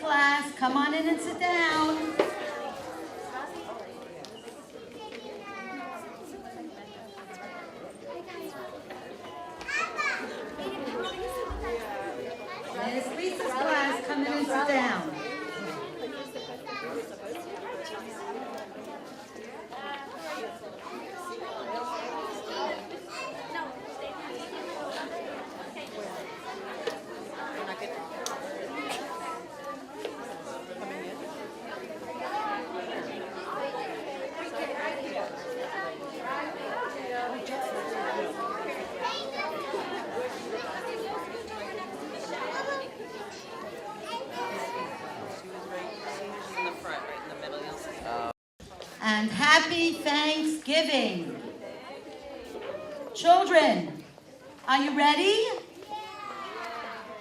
class, come on in and sit down. Miss Lisa's class, come in and sit down. And happy Thanksgiving. Children, are you ready?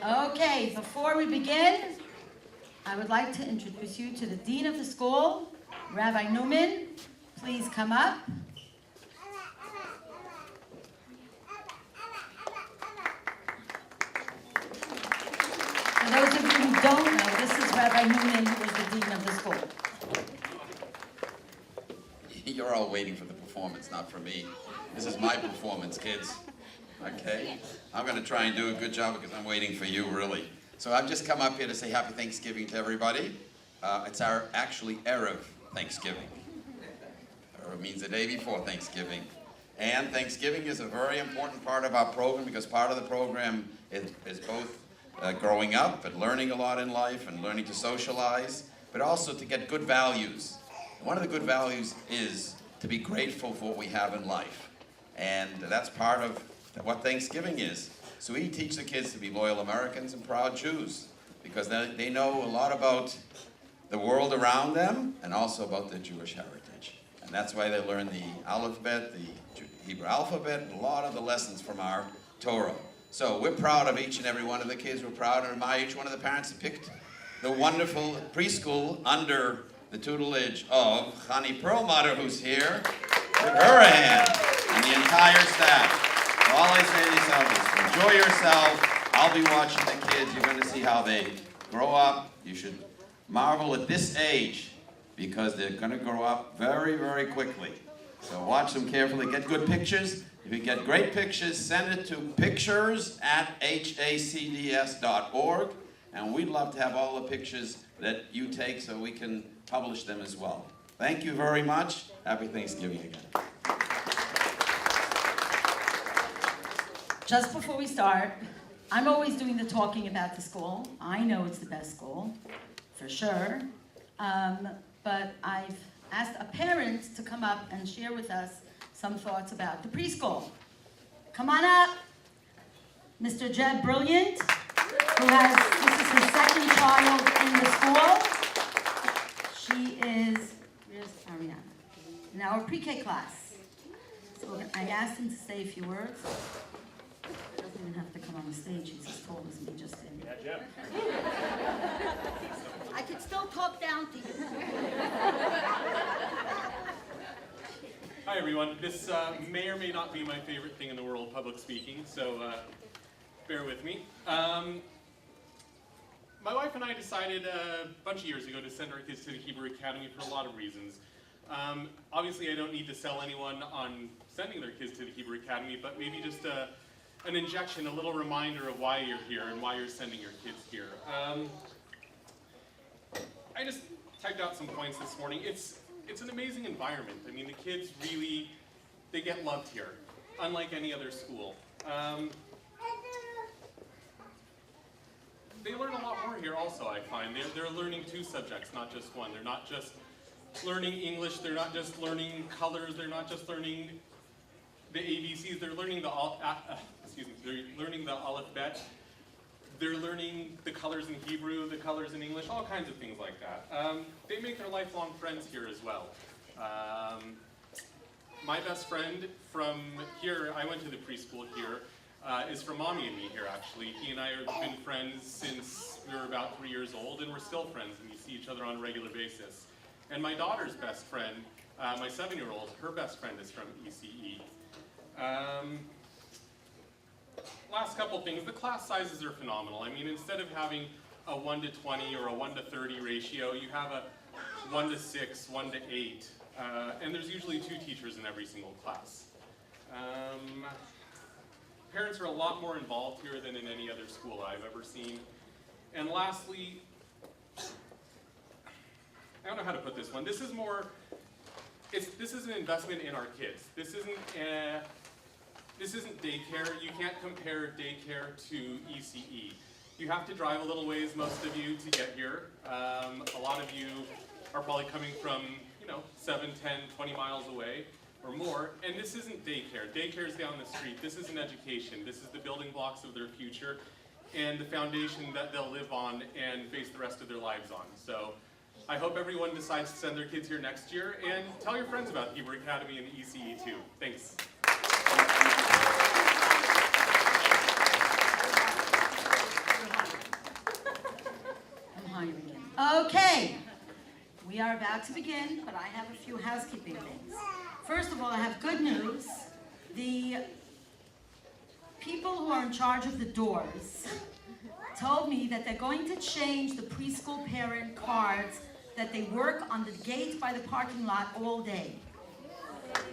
Okay, before we begin, I would like to introduce you to the Dean of the school, Rabbi Newman. Please come up. For those of you who don't know, this is Rabbi Newman, who is the Dean of the school. You're all waiting for the performance, not for me. This is my performance, kids. Okay? I'm going to try and do a good job because I'm waiting for you, really. So I've just come up here to say Happy Thanksgiving to everybody. It's our actually Erev Thanksgiving. Erev means the day before Thanksgiving. And Thanksgiving is a very important part of our program because part of the program is both growing up and learning a lot in life and learning to socialize, but also to get good values. One of the good values is to be grateful for what we have in life. And that's part of what Thanksgiving is. So we teach the kids to be loyal Americans and proud Jews because they know a lot about the world around them and also about their Jewish heritage. And that's why they learn the alphabet, the Hebrew alphabet, and a lot of the lessons from our Torah. So we're proud of each and every one of the kids. We're proud and admire each one of the parents who picked the wonderful preschool under the tutelage of Chani Perlmutter, who's here. Give her a hand, and the entire staff. So all I say to yourself is enjoy yourself. I'll be watching the kids. You're going to see how they grow up. You should marvel at this age because they're going to grow up very, very quickly. So watch them carefully. Get good pictures. If you get great pictures, send it to pictures@hacds.org. And we'd love to have all the pictures that you take so we can publish them as well. Thank you very much. Happy Thanksgiving again. Just before we start, I'm always doing the talking about the school. I know it's the best school, for sure. But I've asked a parent to come up and share with us some thoughts about the preschool. Come on up. Mr. Jed Brilliant, who this is his second child in the school. She is, where's Ariana? In our pre-K class. So I asked him to say a few words. He doesn't even have to come on the stage. He's as tall as me, just in. Yeah, Jim. I could still talk down to you. Hi, everyone. This may or may not be my favorite thing in the world, public speaking, so bear with me. My wife and I decided a bunch of years ago to send our kids to the Hebrew Academy for a lot of reasons. Obviously, I don't need to sell anyone on sending their kids to the Hebrew Academy, but maybe just an injection, a little reminder of why you're here and why you're sending your kids here. I just typed out some points this morning. It's an amazing environment. I mean, the kids really, they get loved here, unlike any other school. They learn a lot more here also, I find. They're learning two subjects, not just one. They're not just learning English, they're not just learning colors, they're not just learning the ABCs, they're learning they're learning the alphabet. They're learning the colors in Hebrew, the colors in English, all kinds of things like that. They make their lifelong friends here as well. My best friend from here, I went to the preschool here, is from Mommy and me here, actually. He and I have been friends since we were about 3 years old, and we're still friends, and we see each other on a regular basis. And my daughter's best friend, my 7-year-old, her best friend is from ECE. Last couple things, the class sizes are phenomenal. I mean, instead of having a 1 to 20 or a 1 to 30 ratio. You have a 1 to 6, 1 to 8, and there's usually 2 teachers in every single class. Parents are a lot more involved here than in any other school I've ever seen. And lastly, I don't know how to put this one. This is more, this is an investment in our kids. This isn't daycare. You can't compare daycare to ECE. You have to drive a little ways, most of you, to get here. A lot of you are probably coming from, 7, 10, 20 miles away or more. And this isn't daycare. Daycare is down the street. This is an education. This is the building blocks of their future and the foundation that they'll live on and face the rest of their lives on. So I hope everyone decides to send their kids here next year, and tell your friends about Hebrew Academy and ECE too. Thanks. I'm hiring you. Okay, we are about to begin, but I have a few housekeeping things. First of all, I have good news. The people who are in charge of the doors told me that they're going to change the preschool parent cards that they work on the gate by the parking lot all day.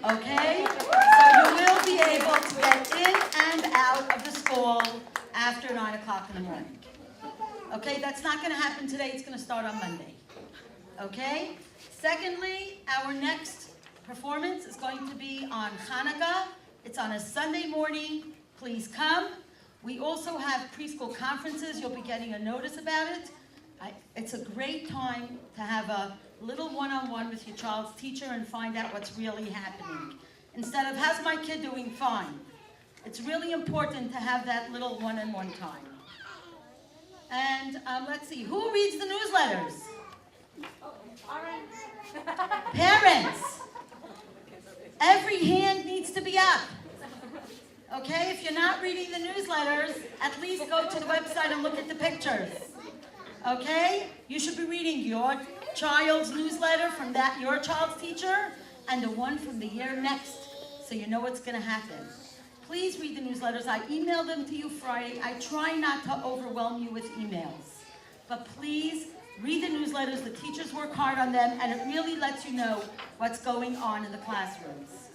Okay? So you will be able to get in and out of the school after 9 o'clock in the morning. Okay? That's not going to happen today. It's going to start on Monday. Okay? Secondly, our next performance is going to be on Hanukkah. It's on a Sunday morning. Please come. We also have preschool conferences. You'll be getting a notice about it. It's a great time to have a little one-on-one with your child's teacher and find out what's really happening. Instead of, how's my kid doing? Fine. It's really important to have that little one-on-one time. And let's see, who reads the newsletters? Parents. Every hand needs to be up. Okay, if you're not reading the newsletters, at least go to the website and look at the pictures. Okay? You should be reading your child's newsletter from your child's teacher and the one from the year next, so you know what's going to happen. Please read the newsletters. I emailed them to you Friday. I try not to overwhelm you with emails. But please read the newsletters. The teachers work hard on them, and it really lets you know what's going on in the classrooms.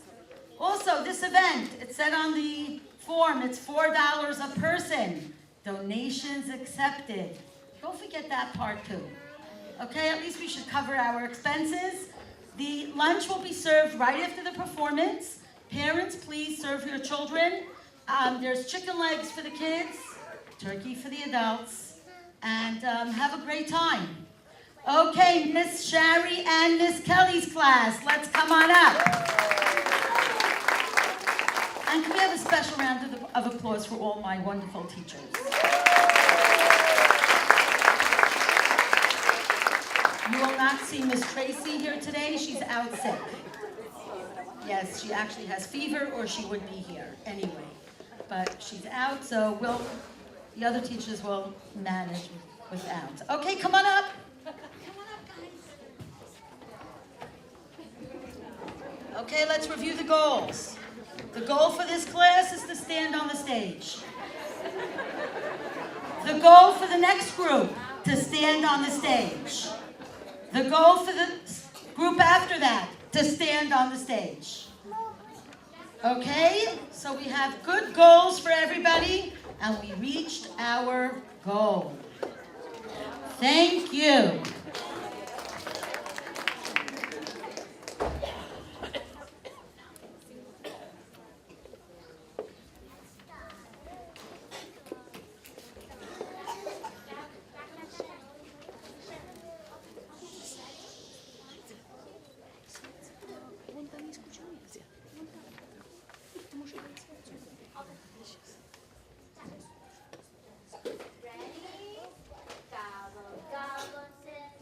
Also, this event, it said on the form, it's $4 a person. Donations accepted. Don't forget that part too. Okay, at least we should cover our expenses. The lunch will be served right after the performance. Parents, please serve your children. There's chicken legs for the kids, turkey for the adults, and have a great time. Okay, Miss Shari and Miss Kelly's class, let's come on up. And can we have a special round of applause for all my wonderful teachers? You will not see Miss Tracy here today. She's out sick. Yes, she actually has fever, or she would be here anyway. But she's out, so the other teachers will manage without. Okay, come on up. Come on up, guys. Okay, let's review the goals. The goal for this class is to stand on the stage. The goal for the next group, to stand on the stage. The goal for the group after that, to stand on the stage. Okay, so we have good goals for everybody, and we reached our goal. Thank you. Ready? Gobble, gobble, sit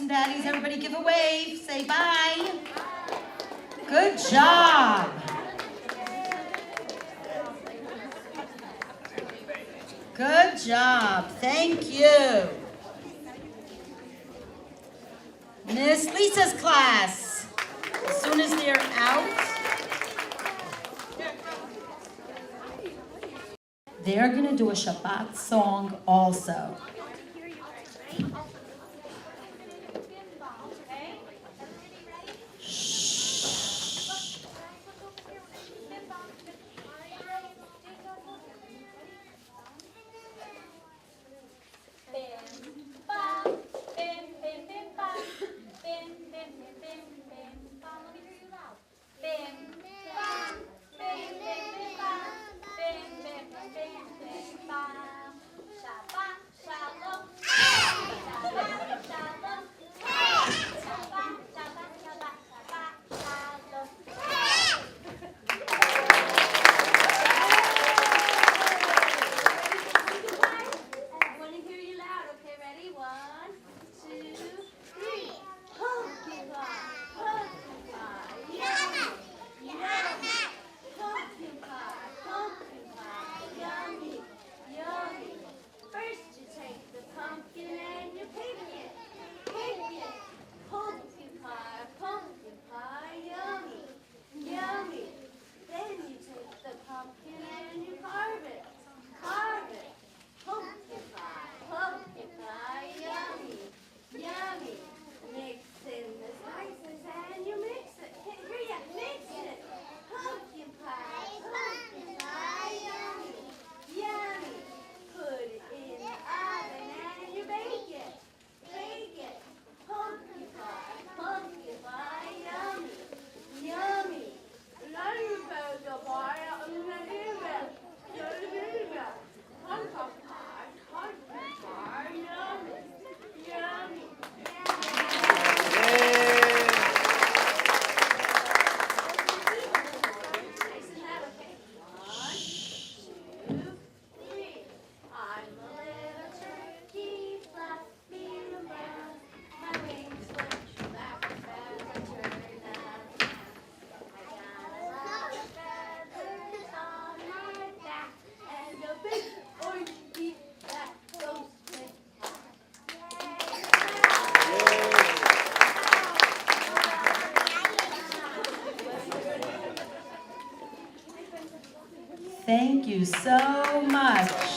and daddies, everybody give a wave. Say bye. Good job. Good job. Thank you. Miss Lisa's class. As soon as they're out, they're going to do a Shabbat song also. Thank you so much.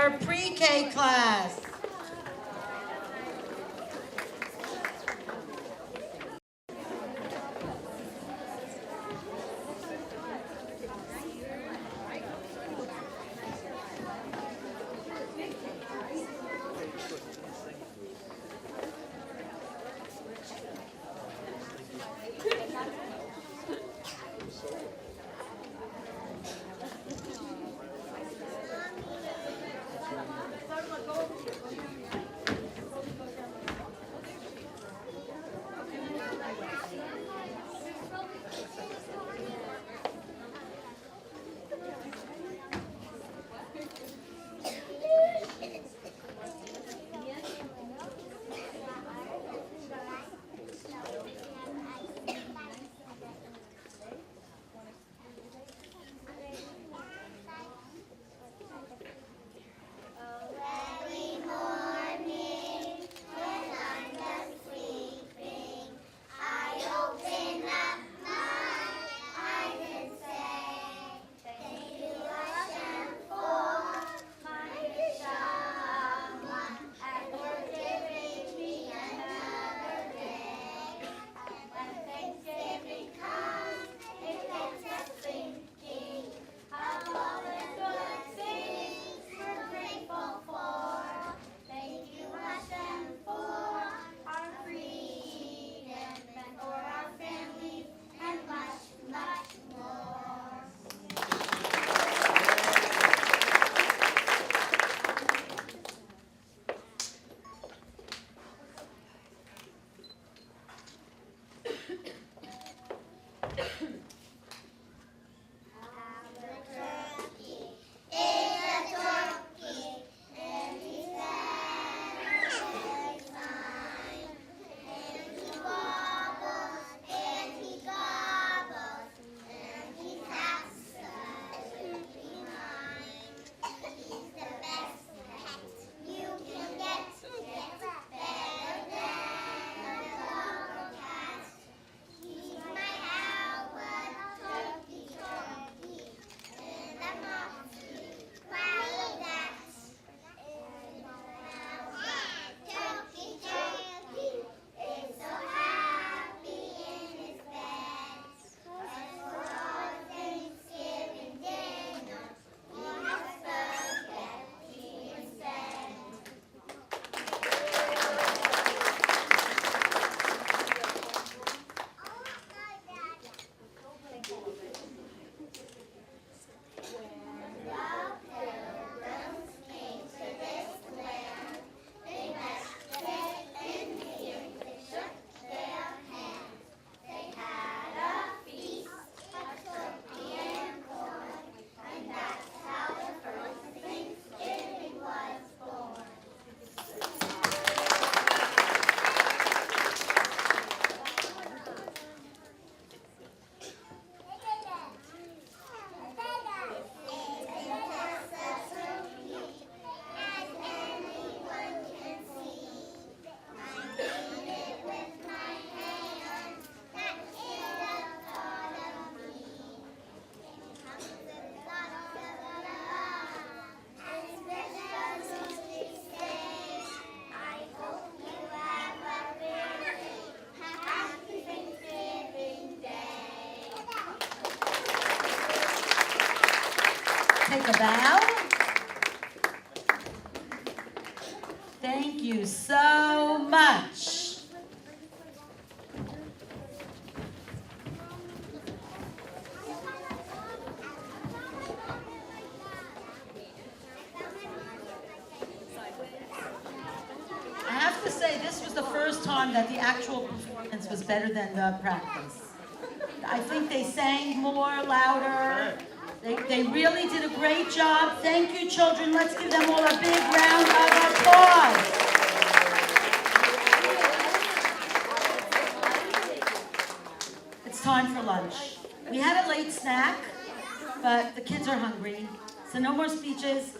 our pre-K class. Take a bow. Thank you so much. I have to say, this was the first time that the actual performance was better than the practice. I think they sang more, louder. They really did a great job. Thank you, children. Let's give them all a big round of applause. It's time for lunch. We had a late snack, but the kids are hungry, so no more speeches.